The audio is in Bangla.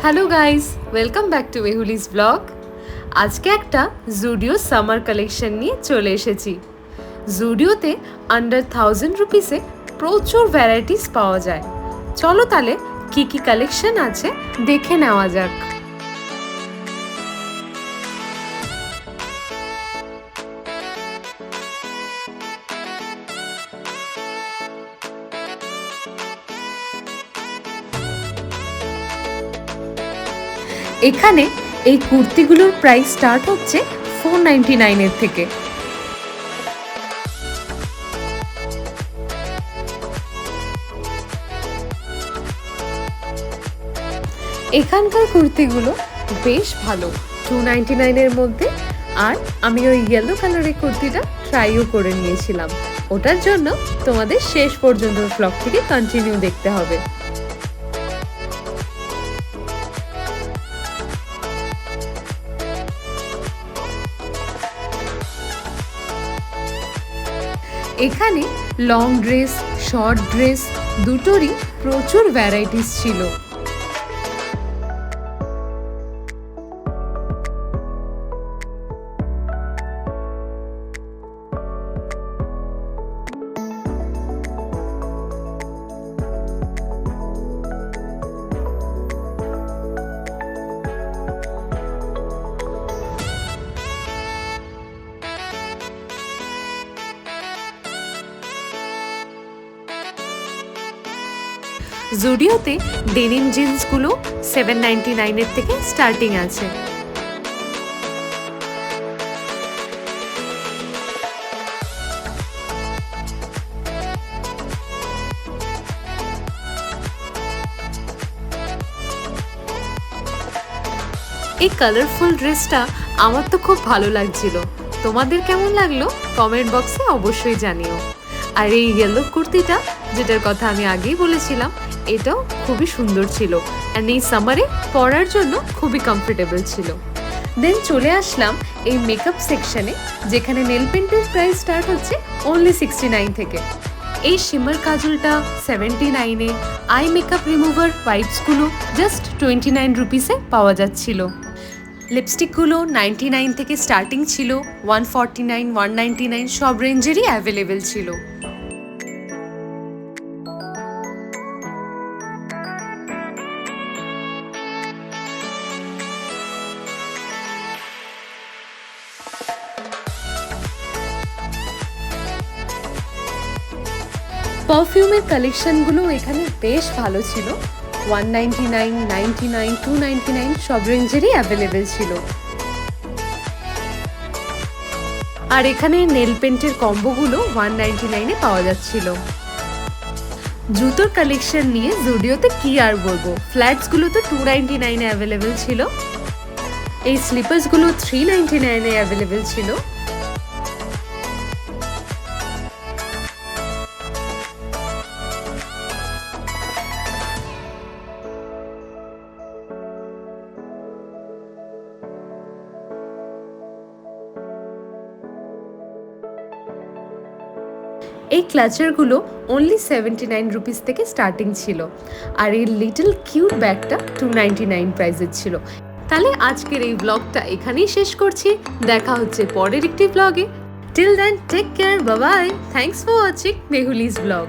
Hello guys, welcome back to Mehuli's blog. আজকে একটা জুডিও সামার কালেকশন নিয়ে চলে এসেছি। জুডিওতে আন্ডার 1000 রুপিসে প্রচুর ভ্যারাইটিস পাওয়া যায়। চলো তাহলে কি কি কালেকশন আছে দেখে নেওয়া যাক। এখানে এই কুর্তিগুলোর প্রাইস স্টার্ট হচ্ছে 499 এর থেকে। এখানকার কুর্তিগুলো বেশ ভালো, 299 এর মধ্যে। আর আমি ওই ইয়েলো কালারের কুর্তিটা ট্রাইও করে নিয়েছিলাম। ওটার জন্য তোমাদের শেষ পর্যন্ত ব্লগটিকে কন্টিনিউ দেখতে হবে। এখানে লং ড্রেস, শর্ট ড্রেস দুটোরই প্রচুর ভ্যারাইটিস ছিল। জুডিওতে ডেনিম জিন্সগুলো 799 এর থেকে স্টার্টিং আছে। এই কালারফুল ড্রেসটা আমার তো খুব ভালো লাগছিল। তোমাদের কেমন লাগলো কমেন্ট বক্সে অবশ্যই জানিও। আর এই ইয়েলো কুর্তিটা, যেটার কথা আমি আগেই বলেছিলাম, এটাও খুবই সুন্দর ছিল। আর এই সামারে পরার জন্য খুবই কমফোর্টেবল ছিল। দেন চলে আসলাম এই মেকআপ সেকশনে, যেখানে নেল পেন্টের প্রাইস স্টার্ট হচ্ছে অনলি 69 থেকে। এই শিমার কাজলটা 79-এ, আই মেকআপ রিমুভার ওয়াইপসগুলো জাস্ট 29 রুপিসে পাওয়া যাচ্ছিল। লিপস্টিকগুলো 99 থেকে স্টার্টিং ছিল, 149, 199 সব রেঞ্জেরই অ্যাভেলেবেল ছিল। পারফিউমের কালেকশনগুলো এখানে বেশ ভালো ছিল, 199, 99, 299 সব রেঞ্জেরই অ্যাভেলেবেল ছিল। আর এখানে নেল পেন্টের কম্বোগুলো 199-এ পাওয়া যাচ্ছিল। জুতোর কালেকশন নিয়ে জুডিওতে কি আর বলবো, ফ্ল্যাটসগুলো তো 299-এ অ্যাভেলেবেল ছিল। এই স্লিপার্সগুলো 399-এ অ্যাভেলেবেল ছিল। এই ক্লাচারগুলো অনলি 79 রুপিস থেকে স্টার্টিং ছিল। আর এই লিটল কিউট ব্যাগটা 299 প্রাইসের ছিল। তাহলে আজকের এই ব্লগটা এখানেই শেষ করছি। দেখা হচ্ছে পরের একটি ব্লগে। Till then take care, bye bye. Thanks for watching Mehuli's blog.